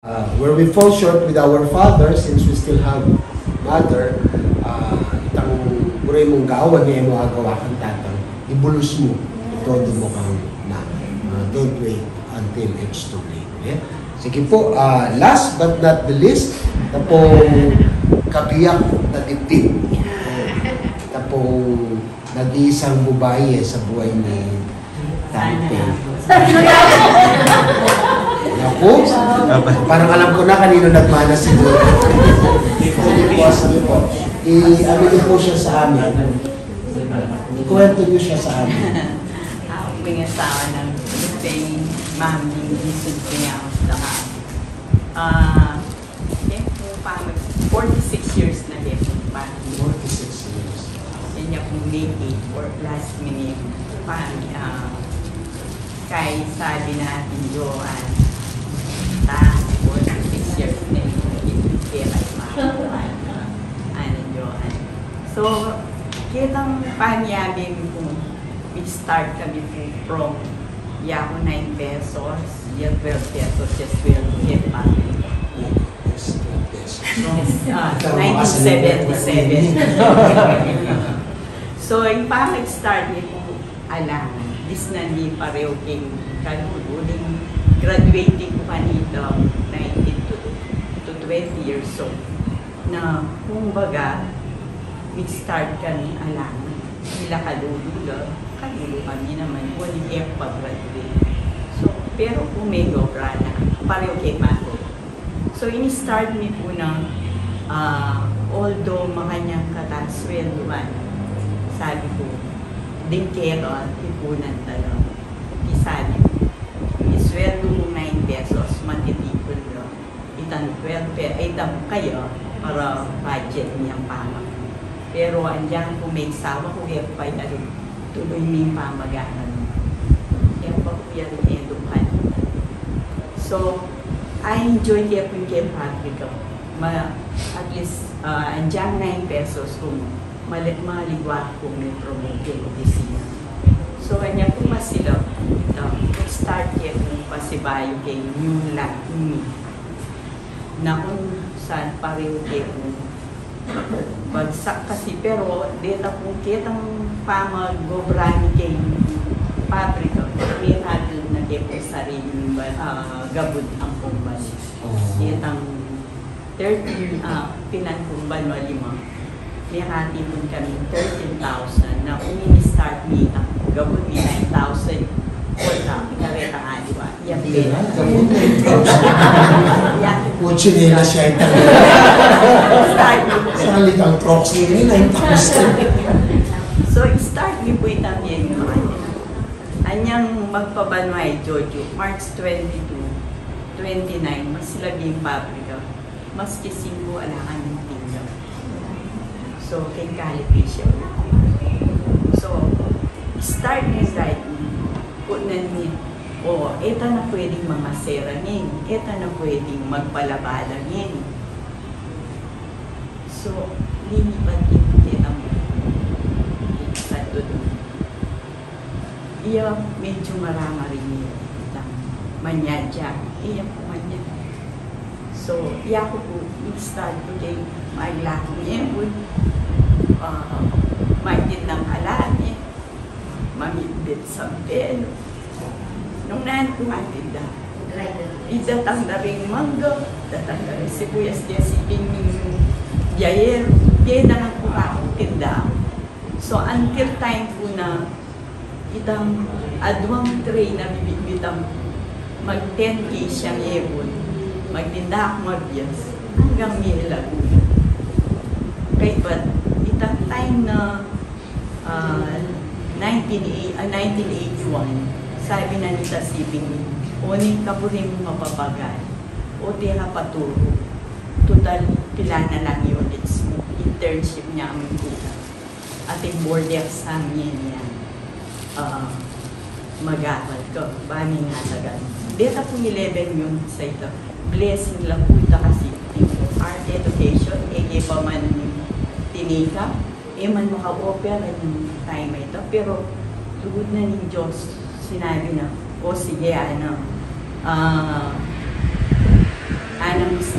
Where we fall short with our father, since we still have mother, itang buray mong gawan niya mo agawa kang tatang, ibulus mo, itodo mo kang na. Don't wait until it's too late. Yeah? Sige po, last but not the least, ito pong kabiyak na dibdib. Ito pong nag-iisang bubaye sa buhay ni Tante. Ako, parang alam ko na kanino nagmana siguro. I-ano niyo po siya sa amin. Ikuwento niyo siya sa amin. Ako yung asawa ng Pilipin, mami, isod ko niya ako sa lahat. 46 years na din. 46 years. Yan niya pong lady or last minute. Kay sabi natin, Joan, 46 years na kaya ano Joan. So, kitang panyabing kung start kami po from Yako 9 pesos, yan 12 pesos, just 12 get back. From 1977. So, yung pag-start niyo po, alam, this na ni pareho king kaluling graduating ko kanito 19 to 20 years old na kumbaga mag-start kami alam sila kalululo kami naman wali pag-graduate. So, pero kung may dobra na pareho kay Mato. So, in-start ni po na although makanyang kataswelduan, sabi ko, dingkero at ipunan talaga. Sabi ko, isweldo mo 9 pesos, matitipon nyo. Itang 12 pesos, ay dam kayo para budget niyang pama. Pero andyan kung may sawa ko, kaya pa tuloy niyang pamaganan. Kaya pa ko yan edukan. So, I enjoy kaya po yung patrick ko. At least, andyan 9 pesos kung maligwat kung may promote yung opisina. So, kanya po masila, start kaya kung pasibayo kay new life na kung saan pareho kaya kung bagsak kasi, pero dito kung kitang pamag-gobrani kay pabrika, may natin na kaya po sarili gabod ang kumbal. Kitang 13, pinangkumbal o 5. May hatipon kami 13,000 na umini-start ni gabon ni 9,000 wala, pinareta nga diba? Yan din. Kutsi nila siya ito. Sa halitang trucks nila, 9,000. So, start ni po itang yan naman. Anyang magpabanway, Jojo, March 22, 29, mas labing pabrika, mas kising ko alakan ng tingnan. So, kay Calificio. So, start his writing. Punan niya, ito na pwedeng mga serangin. Ito na pwedeng magpalabalangin. So, linipan-linipan ang sa doon. Iya, medyo marama rin niya. Manyadya. Iya po manyadya. So, iya ko po, start ko din, maglaki niya po. Magit ng alami, mamibit sa pelo. Nung naan ko matida, idatang na rin mangga, datang na rin sibuyas niya siping biyayer, biyayer na lang po ako tinda. So until time po na itang adwang tray na bibitang mag 10K siyang ebon, magtinda ako magbiyas, hanggang may laguna. Kaya ba, itang time na 1981, sabi na nita siping, uning ka po rin mapapagal, o di ka paturo. Total, pila na lang yun, it's internship niya ang kulang. Ating board exam yan, mag-aral ko, bani nga tagal. Dito po 11 yun sa ito, blessing lang po ito kasi, art education, pa man tinika, man maka-opera yung time ito. Pero, tugod na ni Diyos, sinabi na, o sige,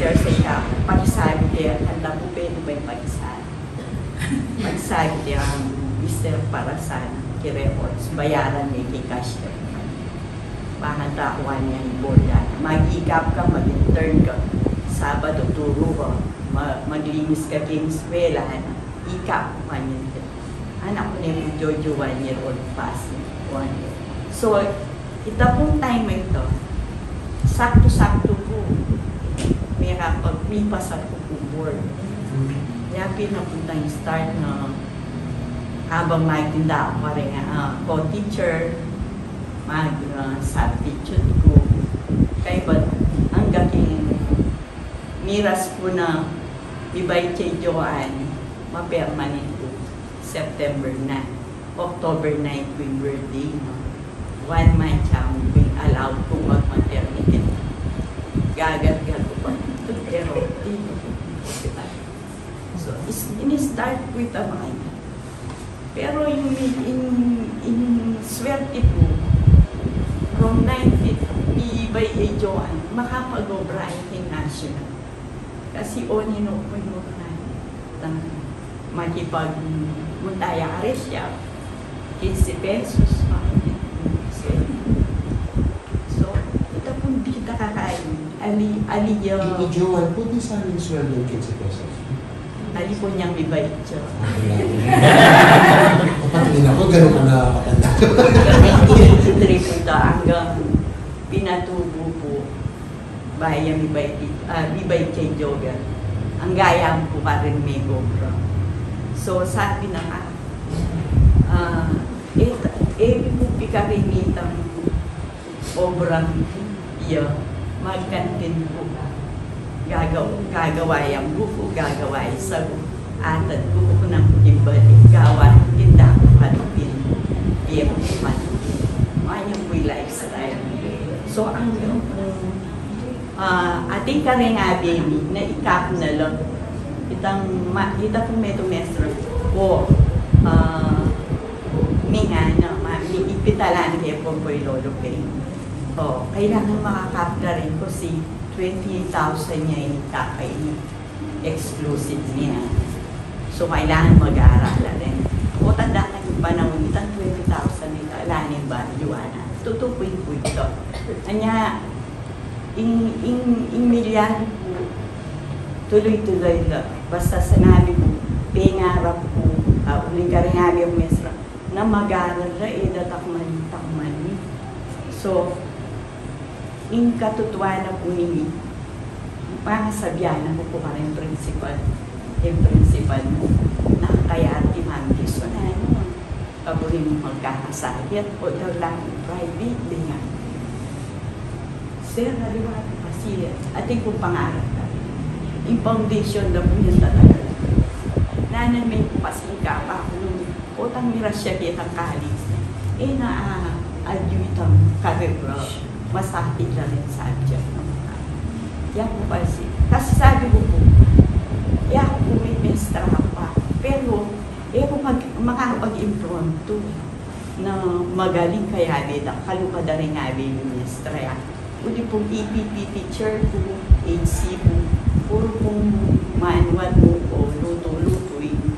mister sa siya, pagsabi niya, handa po pwede ba yung pagsabi? Pagsabi niya, mister para sana, kireports, bayaran niya kay cashier. Mahanda ko niya yung bola. Mag-ikap ka, mag-intern ka. Sabado, turo ka. Maglinis ka kay eskwela. Ikap ko niya. Anak ko niya yung Jojo 1 year old passing. 1 year. So, ito pong time ito, sakto-sakto po. May pasal ko po board. Kaya pinapunta yung start na habang magtinda ako rin co-teacher, mag-substitute ko. Kaya ba, hanggang miras po na ibay kay Joanne, ma-permanent po. September 9, October 9 po yung birthday. 1 month siya being allowed po mag-maternity. Gagat-gat ko pa. Pero, so, in-start with a mind. Pero yung swerte po, from 19 by a Joanne, makapag-obra international. Kasi onino po yung makipag-muntaya ka rin siya, 15 pesos, so, ito pong di nakakain. Yung Joanne, po di sa amin sweldo ng 15 pesos. Ali po niyang bibait siya. Patingin ako, gano'n ka nakakatanda. 1983 po ito hanggang pinatubo po bayan bibait kay Jogan. Ang gaya po pa rin may GoPro. So sabi na po pikarinitang obrang iya magkantin po. Gagawa yung buko, gagawa yung sago. Atad buko ko ng ibalik, gawa, tinda ko kanupin, piyak ko kanupin. Mayang po yung lifestyle. So, ang ating ka rin nga, baby, na ikap na lang. Itang metomestro ko, ipitalan kayo po yung lolo kayo. O, kailangan makakap na rin ko si 20,000 niya yung kakainin. Exclusive niya. So, kailangan mag-aaral rin. O, tanda na yung panahon, itang 20,000 nito, alanin ba, Joanna? Tutupuin po ito. Kanya, in milyan po, tuloy-tuloy lang. Basta sanabi po, pingarap po, uling ka rin nga yung mesra, na mag-aaral na, datakman. So, in katotohanan po nini, pangasabyanan ko po ka rin principal. Yung principal mo, nakakaya at imambiso na kabuhin mo magkakasakit o daw lang private din nga. Sir, naliwag ko kasi ating kong pangarap na. Yung foundation na po yung talaga. Nanan may po kasi kapa ako nung utang miras siya kitang kalis. Na-adjuitang karebra. Masakit na rin subject ng mga. Yan po kasi. Kasi sabi ko po, yan po may mestra pa. Pero, kung makapag-impromptu na magaling kaya dito, kalupad rin nga yung mestra yan. Uli pong EPP teacher po, HC po, puro pong manual po o luto-luto yung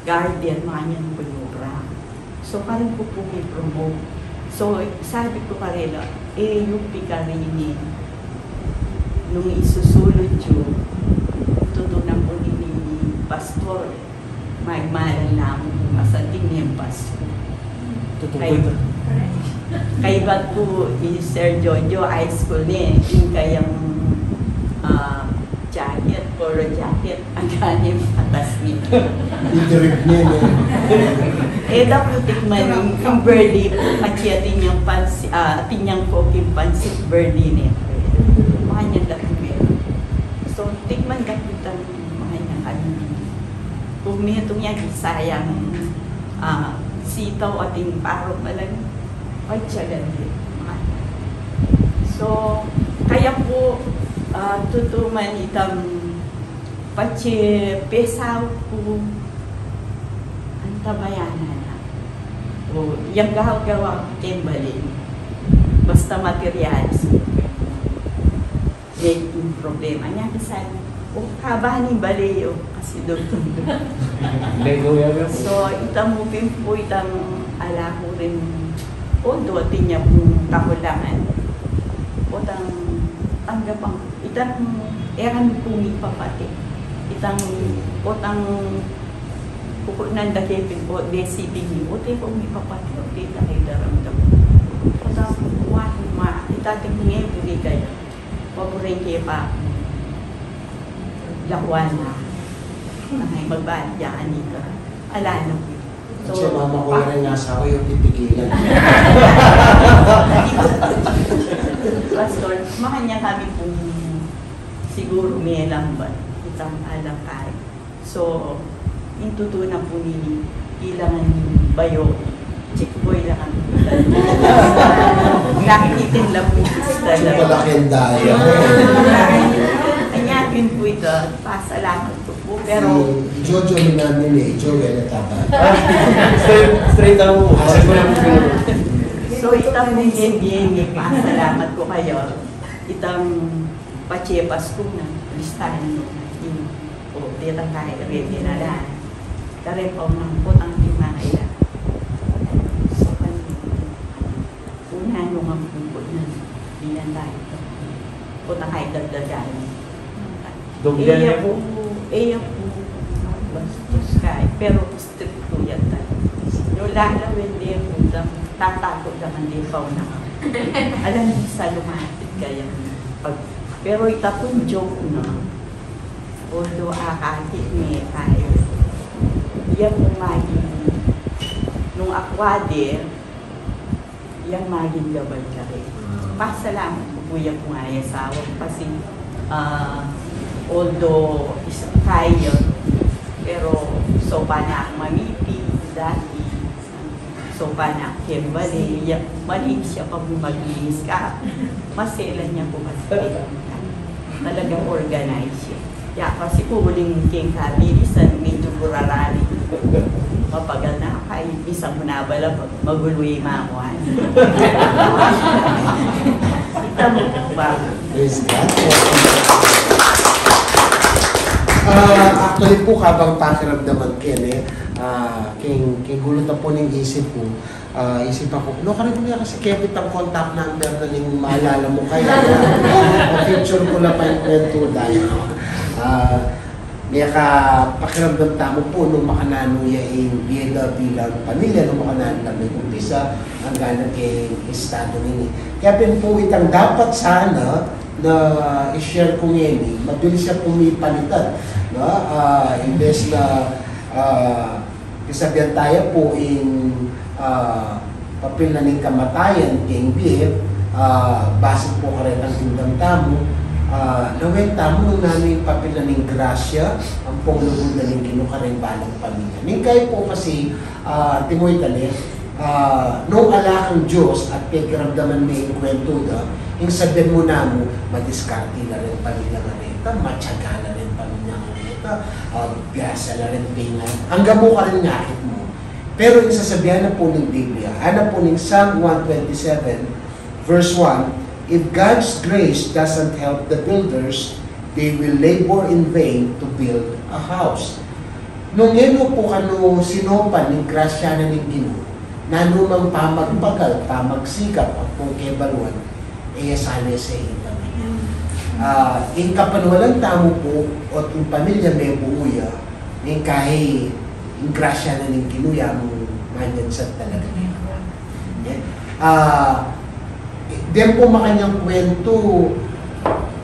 guardian, mga niyan po yung obra. So, parang po po may promote. So, sabi ko parela, yung pikarini, nung isusulod yun, tutunan po ni pastor, magmalan na mo masating niyang pasto. Kay ba't po Sir Jojo High School niya, yung kayang jacket, polo jacket, ang ganim atas nito. Interip niya Daw po tikman yung birthday po, machiyatin yung pansi, tinyang po yung pansit birthday niya. Mga niya dahil meron. So, tikman ka po itang mga niya kanina. Kung nitong yan, sayang sitaw ating parang malang, ay siya ganyan. So, kaya po, tutuman itang pesaw po ang tabayanan na. O, yung gawa Kimberly, basta materials. yung problema niya. Kasi, kabahan yung balayo. Kasi doon. So, itang mupin po, itang ala ko rin, doon niya pong kakulangan. Itang tanggapang, itang eran kong ipapati. Itang pukunan da kepin po, desibing niyo, kung ipapati, na kayo daramdam. Itang itating ngayon, hindi kayo. Paborin kayo pa, lakwana. Ay, magbahayaan ka. Ala na po. Kasi mama ko rin nga sa ako yung titigilan. Pastor, makanya kami pong siguro may lamban. Itang alam kahit. So, intutunan po nini, ilangan bayo, chick boy lang ang nakikitin lang po. Malaking daya. Anyakin po ito, pasalamat ko po. Pero, si Jojo ni namin eh, Joel at Taba. Straight lang po. so itang niyeng pasalamat ko kayo. Itang pachepas ko na listahan nyo. Ditang kahit ready na lang. Kare po ng putang timahaya. So, una nung ang pupot na bilang tayo. Putang kahit dagdagan. Dugyan po. Bastos ka. Pero strict po yan tayo. Yung lalawin din po, tatakot naman din pa na. Alam niyo sa lumapit kaya. Pero itapong joke na. Although akakit niya tayo. Yan po maging, nung akwader, yan maging gabal ka rin. Pasalamat po po yan po nga yung asawa ko kasi although isang kaya, pero so pa na ang mamipi dati, so pa na ang kembali, maliit siya pa po maglinis ka. Maselan niya po kasi talagang organize siya. Kasi po huling king kabilisan, medyo burarari. Mapagal na kahit isang munabala, maguloy mamuhan. Ita mo po ba? Praise God. Actually po, habang pakiramdaman Ken, king gulo na po ng isip ko, isip ako, no, karito niya kasi kepit ang contact number na ning maalala mo kaya. Future ko na pa yung kwento dahil. May pakiramdam tamo po nung makanano yung biyeda bilang pamilya nung makanano kami umpisa hanggang nag-estado nini. Kaya po itang dapat sana na i-share ko ngayon, mabilis siya pumipalitan. No? Imbes na isabihan tayo po in papel na ng kamatayan keng biyet, base po ka rin ang tindang tamo, nawin tamo nung namin papel na ng grasya, ang ponglugon na ng kinukareng balang pamilya. Ning kayo po kasi, Timoy Talit, nung alakang Diyos at pagkaramdaman may kwento na, yung sabihin mo na mo, madiskarte na rin pamilya nga rita, matyaga na rin pamilya nga rita, piyasa na rin pingan, hanggang mo ka rin ngakit mo. Pero yung sasabihan na po ng Biblia, ano po ng Psalm 127, verse 1, if God's grace doesn't help the builders, they will labor in vain to build a house. Nung ino po kano sinopan ng grasya na ng Ginoo, nanumang pamagpagal, pamagsikap, at kung kebaluan, sana sa ito. In kapanwalang tamo po, o in pamilya may buuya, ng kahit yung grasya na ng kinuya mong manyan sa talaga niya. Diyan po makanyang kwento,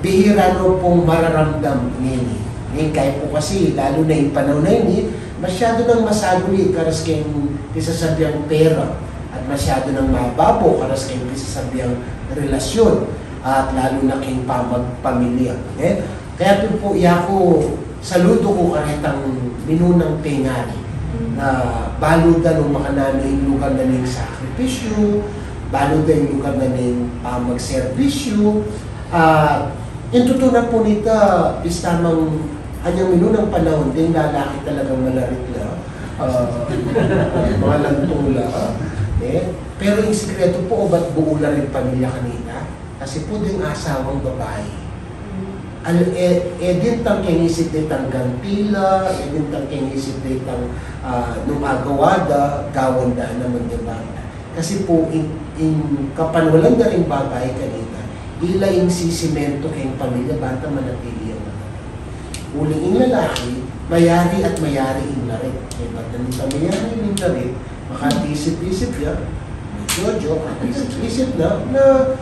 bihira no pong mararamdam nini. Ngayon kahit po kasi, lalo na yung panahon na yun, masyado nang masaguli karas kayong isasabyang pera at masyado nang mababo karas kayong isasabyang relasyon at lalo na kayong pamilya. Kaya po ako, saludo ko karitang minunang pengali na baludan ng makanano yung lugar na ng sakripisyo, baludan yung lugar na ng magservisyo. Intutunan po nito is tamang anyang minunang panahon din lalaki talagang malarit na mga lantula. Pero yung sikreto po, ba't buo na rin pamilya kanina? Kasi po din asawang babae edin tang kengisit ditang gantila, edin tang kengisit ditang numagawada, gawanda naman diba? Kasi po, in kapanulan na rin bagay kanina, ila yung sisimento kayong pamilya, bata manatili ang mga. Uling yung lalaki, mayari at mayari yung lari. May bata ng pamilyari yung lari, makatisip-isip niya, may jojo, makatisip-isip na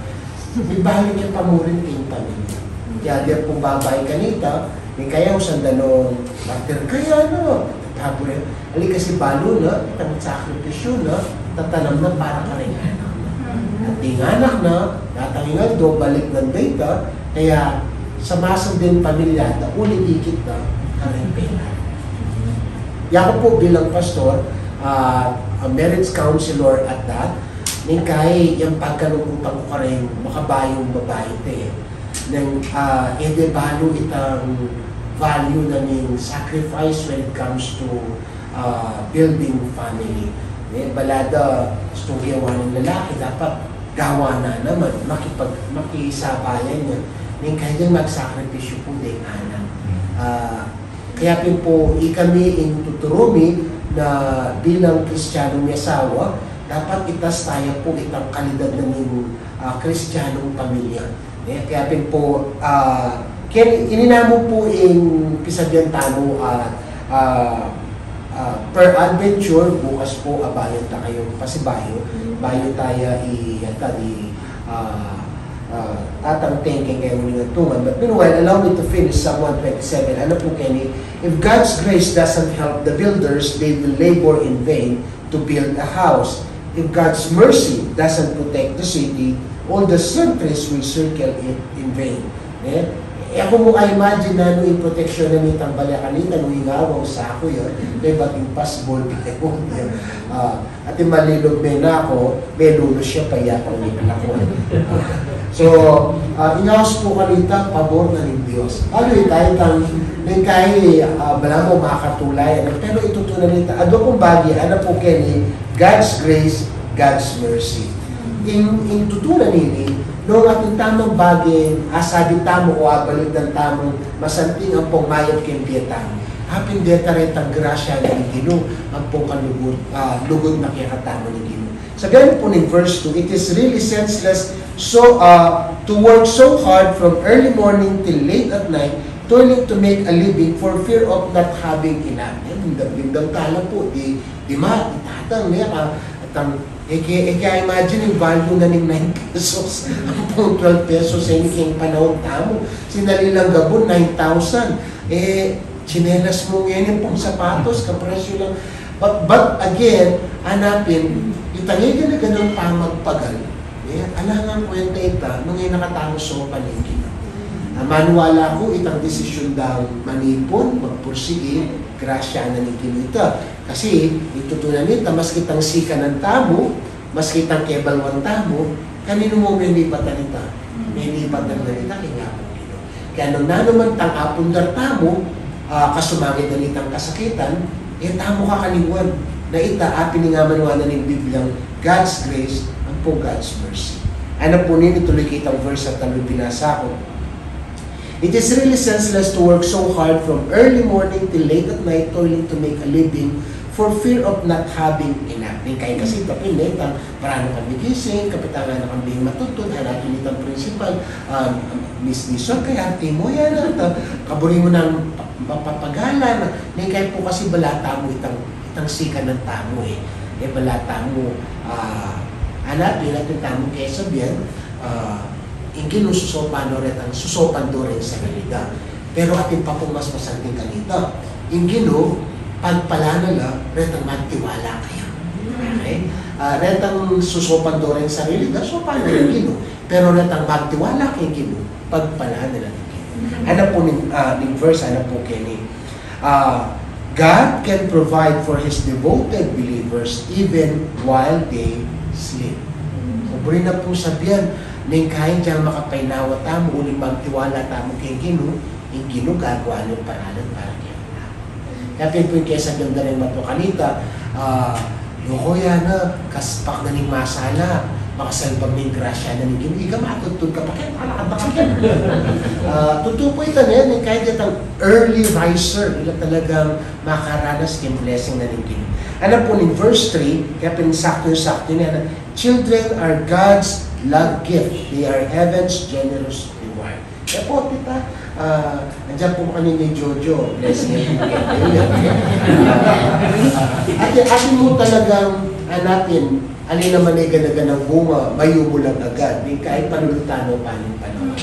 ibalik yung pamurin kayong pamilya. Kaya diyan pong babay kanita, may kaya sandalong bakter kaya no, tapos ali kasi balo na, itang sakripisyo na, tatanam na para ka rin anak na. At tinganak na, natangingan do, balik ng data, kaya sa masang din pamilya, na ulit ikit na ka rin pera. Kaya po bilang pastor, a marriage counselor at that, ning kay yung pagkalungkutan ko ka rin makabayong babae te. Nang ede balo itang value na ning sacrifice when it comes to building family. Balada, gusto gawa ng lalaki, dapat gawa na naman, makisabayan niya. Ning kaya magsakripisyo po din anak. Kaya po, kami in tuturumi na bilang Kristiyanong yasawa, dapat itas tayo po itang kalidad ng Kristiyanong pamilya. Kaya po, ininamo po yung pisagyan tamo per adventure, bukas po abayan ta kayo pasibayo, bayo tayo atang thinking kayo ng tungan. But meanwhile, allow me to finish Psalm 127. Ano po Kenny? If God's grace doesn't help the builders, they will labor in vain to build a house. If God's mercy doesn't protect the city, all the sentries will circle it in vain. Ako mo ka-imagine na yung protection na nitang balya kanina, nung ingawaw sa ako yun, may bating pasbol, at yung malilog may na ako, may lulo siya, payakang may ako. So, inawas po kanita, pabor na ng Diyos. Ano yung tayo bala mo makakatulay, pero itutunan nita, ado kong bagi, ano po Kenny, God's grace, God's mercy. In tutunan nini, noong ating tamang bagay, asabi tamo o abalid ng tamong masanting ang pong mayat kempiyetang. Hapin deta retang grasya ng Gino, ang pong lugod na kiyakatamo ng Gino. Sabihan po ng verse 2, it is really senseless to work so hard from early morning till late at night, toiling to make a living for fear of not having enough. Bindang tala po, di itatang niya ka, kaya imagine yung value na ng 9 pesos, ang 12 pesos sa inyong panahon tamo. Sinalilang gabon, 9,000. Chinelas mo ngayon yung pang sapatos, kapresyo lang. But again, hanapin, itangin na ganun pa magpagal. Alangan kwenta ita, mga nakatangos sa paningin. Manuwala ko itang desisyon daw manipon, magpursige, grasya na ni Kinita. Kasi itutunan nita, mas kitang sika ng tamo, mas kitang kebalwan tamo, kanino mo may lipatan nita? May lipatan na nita, kaya po Kino. Kaya nung naman tang apundar tamo, kasumangit na nitang kasakitan, tamo ka kaliwan na ita, piningaman na ng Biblia, God's grace, ang po God's mercy. Ano po nini, tuloy kitang verse at taloy binasa ko. It is really senseless to work so hard from early morning till late at night, toiling to make a living for fear of not having enough. Kaya kasi tapin nitang parang kami gising, kapitangan na kami matutun, hanapin nitang principal, Miss Nison, kaya arte mo yan, kaburi mo ng papapagalan. Kaya po kasi balata mo itang sika ng tamo balata mo, hanapin natin tamo kaya sabihan, ingin susopan do rin ang susopan do rin sa kanita. Pero ating papumas masanting kanita. Ingin pagpalana lang, retang magtiwala kayo. Okay? Retang susopan do rin sa kanita, so paano rin ingin pero retang magtiwala kayo ingin pagpalana lang ingin. Ano po ng verse, ano po Kenny? God can provide for His devoted believers even while they sleep. So, buri na po sabihan, nang kain dyan makapainawa tamo, uling magtiwala tamo kay Gino, yung Gino gagawa ng paralan para kaya na. Kaya po yung kesa ganda rin mato kanita, yohoya na, kaspak na ning masala, makasalbang ng grasya na naging iga matutod ka pa kaya nakalakad ka kaya. Totoo po ito na yan, kahit itang early riser, nila talagang makaranas ng blessing na naging. Alam po ni verse 3, kaya pinisakto niya na, children are God's love gift. They are heaven's generous reward. Kaya po, tita, andyan po kanina ni Jojo, blessing niya po atin mo talagang hanapin, alin naman ay ganaganang bunga, mayumulang agad, di kahit panulutan o paning panahon.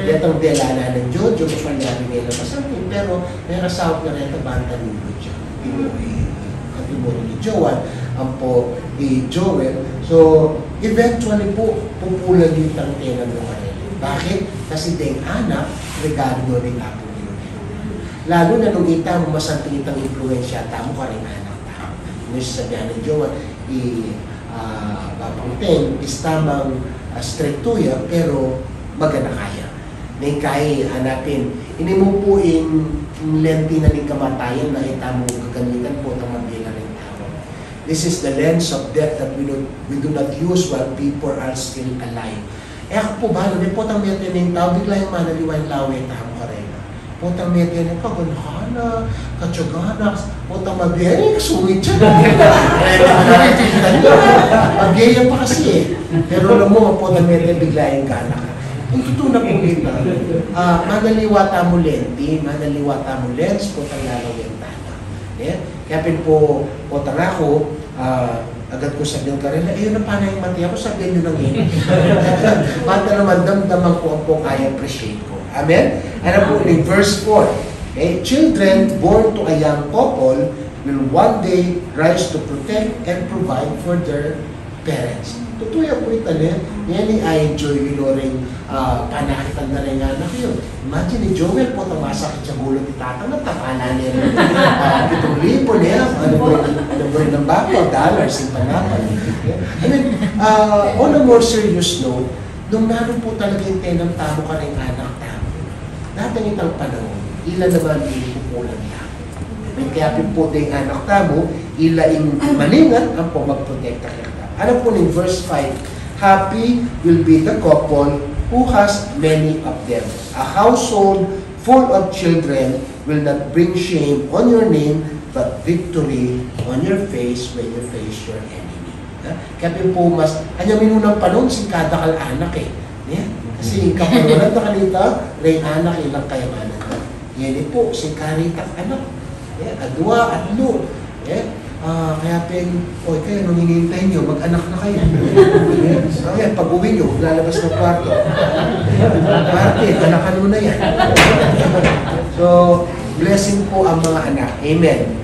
Itong delala ng Jojo, kapanyari ngayon na masabi, pero may kasawag na rin banta nulod siya. Katimuro ni Joan, ang po ni Joel. So, eventually po, pupulan yung tangtenan ng kanila. Bakit? Kasi ding anak, regalo rin nga po nila. Lalo na nung ita mo masanting itang influensya, tamo ka rin anak tao. Yung sasabihan ng Joan, papangteng, is tamang strictuya, pero magana kaya. May kaya hanapin. Ini mo po in lenti na ng kamatayan na itamo kagamitan po ng mabila rin tao. This is the lens of death that we do not use while people are still alive. Ako po ba, may potang metiyan ng tao, bigla yung manaliwan laway tamo ka rin. Potang metiyan ng kagunhana, katsagana, potang mabiyay, kasungit siya. Mabiyay pa kasi eh. Pero alam mo, potang metiyan bigla yung gana ka. Ang totoo na po kita, manaliwata mo lenti, manaliwata mo lens, potang lalaw yung tana. Kaya po, potang ako, agad ko sabihin ka rin, ayun na pa na yung mati ako, sabihin nyo nang yun. Mata naman, damdaman ko ang po kaya appreciate ko. Amen? Ano po in verse 4, okay? Children born to a young couple will one day rise to protect and provide for their parents. Totoo yan po ito niya. Yan yung I enjoy yun rin panakitan na rin nga anak yun. Imagine ni Joel po, tamasakit sa gulo ni Tata, natapala niya rin. Itong lipo niya, ano ba ng bako, dollars, yung panapan. I mean, on a more serious note, nung naroon po talaga yung tenang tamo ka rin anak tamo, natin itang panahon, ilan naman yung pupulang lang. Kaya po yung anak tamo, ila yung malingat ang po magprotekta kaya. Ano po in verse 5, happy will be the couple who has many of them. A household full of children will not bring shame on your name, but victory on your face when you face your enemy. Kaya po mas, kanya minunang panahon, si kada kal anak eh. Yeah? Kasi kapanulan na kanita, rin anak ilang kayang anak. Yan po, si karitak anak. Yeah? Adwa, adlo. Yeah? Kaya kayo, nung hinihintay nyo, mag-anak na kayo. Kaya, pag uwi nyo, lalabas ng kwarto. Martin, anakan mo na yan. So, blessing po ang mga anak. Amen.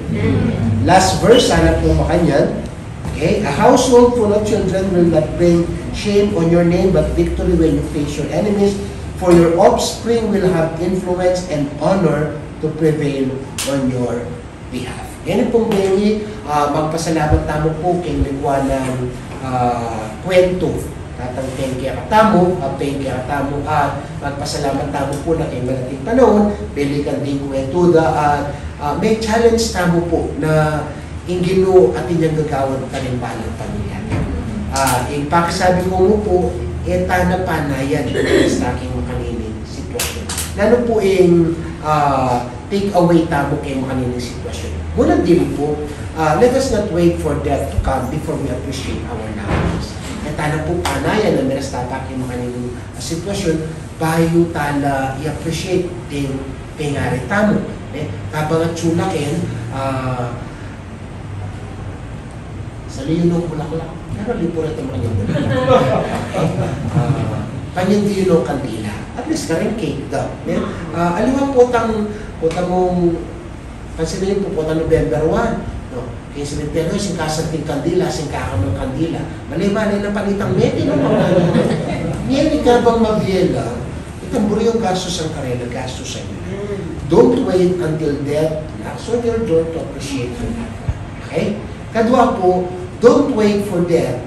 Last verse, sana po makanyan. Okay? A household full of children will not bring shame on your name, but victory when you face your enemies. For your offspring will have influence and honor to prevail on your behalf. Yan pong Mary, magpasalamat tamo po kay Ligwa ng kwento. Tatang kaya katamo, kaya katamo, at magpasalamat tamo po na kay Malating Panahon, belikan din kwentuda, at may challenge tamo po na ingino at inyang gagawin kalimbalang pamilya. Yung pakisabi ko mo po, eta na panayan sa aking makanining sitwasyon. Lalo po yung take away tamo kay makanining sitwasyon. Muna din po, let us not wait for death to come before we appreciate our lives. Kaya po panayan na meras tapak yung makanining sitwasyon, bayo tala i-appreciate din pengari tamo. Kapag at sulakin, sa liyon ng bulaklak, pero lipo na ito mga panyindi yun ng kandila. At least ka rin cake daw. Aliwang putang mong pansinin po putang November 1. No? Kaya sinintero, singkasang ting kandila, singkakam ng kandila. Mali-mali na palitang meti na mga miyeli ka bang mabiela, itamburi yung gastos ang karela, gastos sa inyo. Don't wait until death knocks on your door to appreciate your life. Okay? Kadwa po, don't wait for death.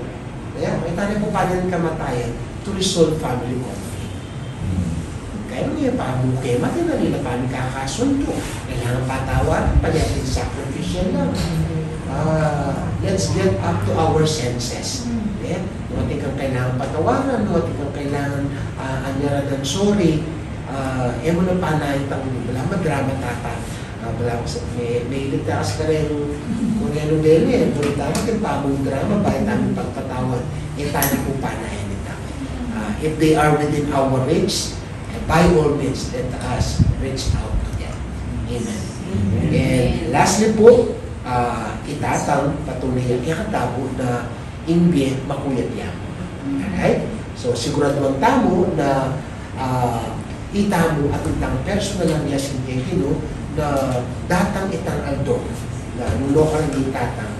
Kaya, may tayo po paano ng kamatayan to resolve family conflict. Kaya may pamukay, mati na nila paano kakasundo. Kailangan patawar, pagdating sacrificial lang. Let's get up to our senses. Yeah? Mati kang kailangan patawaran, mati kang kailangan anyara ng sorry. Emo na panay itang wala madrama tata. Wala ko sa may iligtaas ka rin kung ano din eh. Kung tama kang tamong drama, bakit namin pagpatawad? Tani kong panayan nito. If they are within our reach, by all means, let us reach out to them. Amen. And lastly po, itatang patuloy ang ikatabo na imbye makuyat yan. Alright? So, sigurado ang tamo na itamo at itang personal ang yasin kay Hino na datang itang aldo na nulo ka rin itatang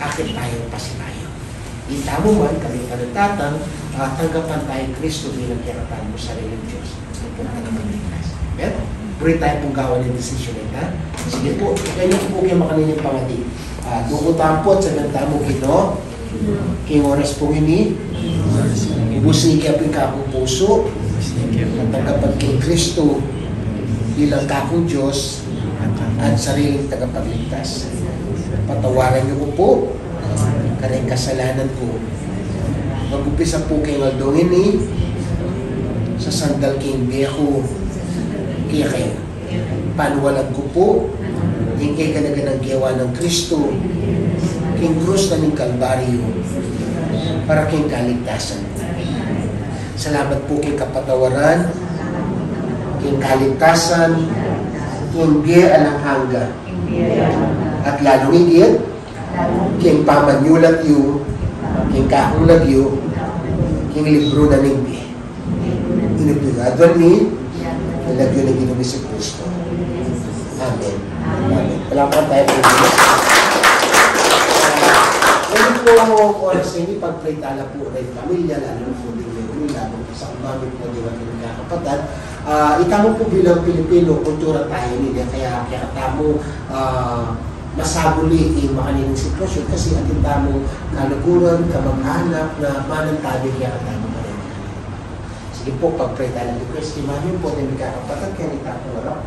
akit tayong pasilayo. Itamo man, kami ka ng tatang, tanggapan tayo Kristo bilang kiratan mo sa rin ng Diyos. Ang punta naman ng Christ. Pero, puri tayo pong gawa ng desisyon nito. Sige po, ganyan po kayo makaninig pangati. Dukutampot sa nagtamo kino, king oras po ini, ibusin ikapin ka akong puso, at tagapag kay Kristo bilang kakong Diyos at sariling tagapagligtas. Patawaran niyo po kanang kasalanan ko. Mag-upisa po kayo ngaldongin ni sa sandal king Beho kaya kayo. Panuwalag ko po yung kay kanaganang giyawa ng Kristo king krus na ng Kalbaryo para king kaligtasan. Salamat po king kapatawaran, king kaligtasan, king giya alang hangga. At lalong higit, king pamanyulat yu, king kakong lagyo, king libro na nigbi. Inipinadwan ni, king lagyo na ginumi si Kristo. Amen. Amen. Palapan tayo po Diyos. Ngayon po, oras na hindi pagpritala po rin pamilya, lalo po din yung labang sa kumamit na diwat ng kakapatid. Itamo po bilang Pilipino, kultura tayo nila, kaya tamo masabuli yung makaninang sitwasyon kasi atin tamo kalaguran, kamag-anak na manantabi kaya tamo pa rin. Sige po, pagpritala ni Christy, mamin po din kakapatid, kaya itapong harap.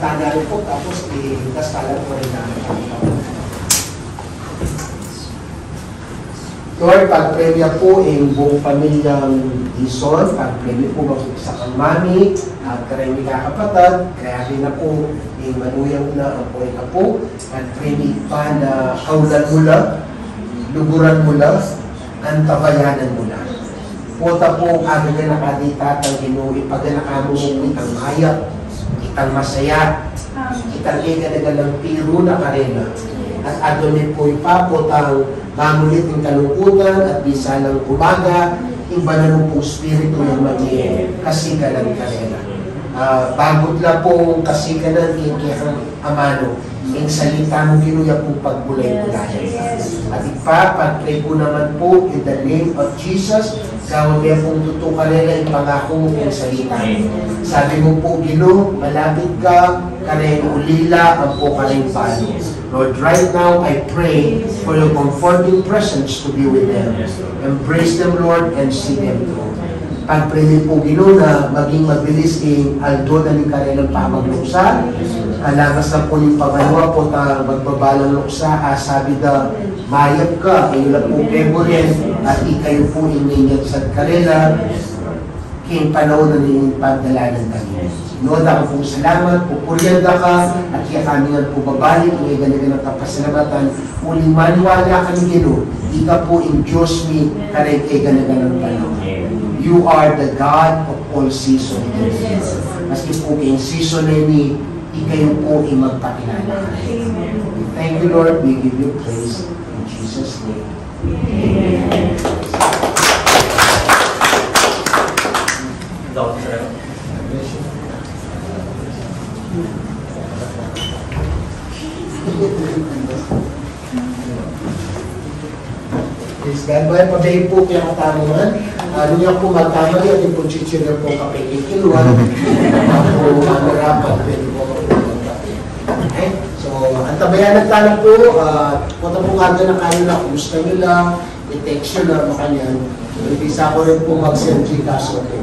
Tanda rin po, tapos itas talang po rin namin. Lord, pagpremya po ang buong pamilyang Dison, pagpremya po sa kang mami, at karami kakapatid, kaya rin na po ang manuyang na ang po ka po, pagpremya pa na kaulan mula, luguran mula, antabayanan mula. Pota po ang agad na nakaditatang Ginoo, ipaganakamo mo itang hayat, itang masaya, itang iganagalang piro na karena. At adonin po ipapotang mamulit ng kalungkutan at bisalang umaga, iba na po spirito ng magi kasikanan karena. Bagot na po kasikanan ikikang amano, yung salita mo ginuya po pagbulay-bulayan. At ipapag-pray po naman po in the name of Jesus, gawin niya pong tutukan nila yung pangako mo yung salita. Sabi mo po, Ginoo, malapit ka, kanay ulila ang po kanay palo. Lord, right now, I pray for your comforting presence to be with them. Embrace them, Lord, and see them through. Pag-pray po, Ginoo, na maging mabilis ang aldo na ni kanilang pamagluksa. Alagas na po yung pangalawa po na magbabalang luksa, sabi na, mayap ka, kayo lang po memorin, at ikayo po iningat sa kanila, king panahon na ninyong pagdalanan kami. Noon ako pong salamat, pupuryanda ka, at kaya kami nga po babalik, may ganagan ng kapasalamatan, uling maniwala kami Ginoo, ika po in Diyos mi, karay kay ganagan ng panahon. You are the God of all seasons. Maski po kayong season na ini, ikayo po ay magpakilala. Thank you, Lord. We give you praise. In Jesus' name. Amen. Please, God, may pabay po kaya katanungan. Ano niya po magkamali at yung chichirya po kapikikiluan. Ako manarapat. Pwede po okay? So, antabayan nagtala po. Punta po nga na kayo na kumusta nyo lang. I-text nyo na makanyan. Ibisa ko rin po mag-send Gcash. Okay.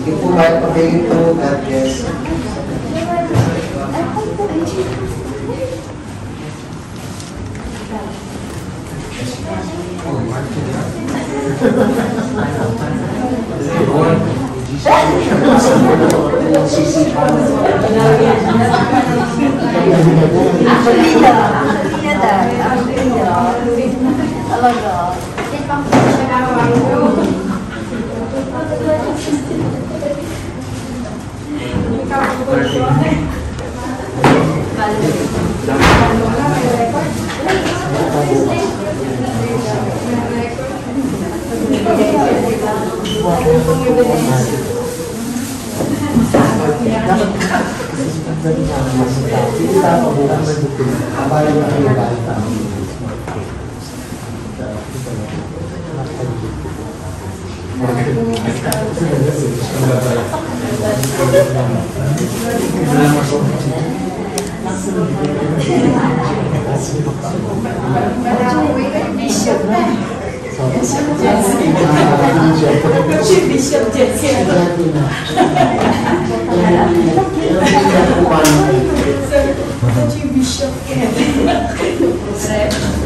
Sige po, Mark. Pagaling po. God bless. Kabayan na kayo bata. Bishop Jensen. Bishop Jensen.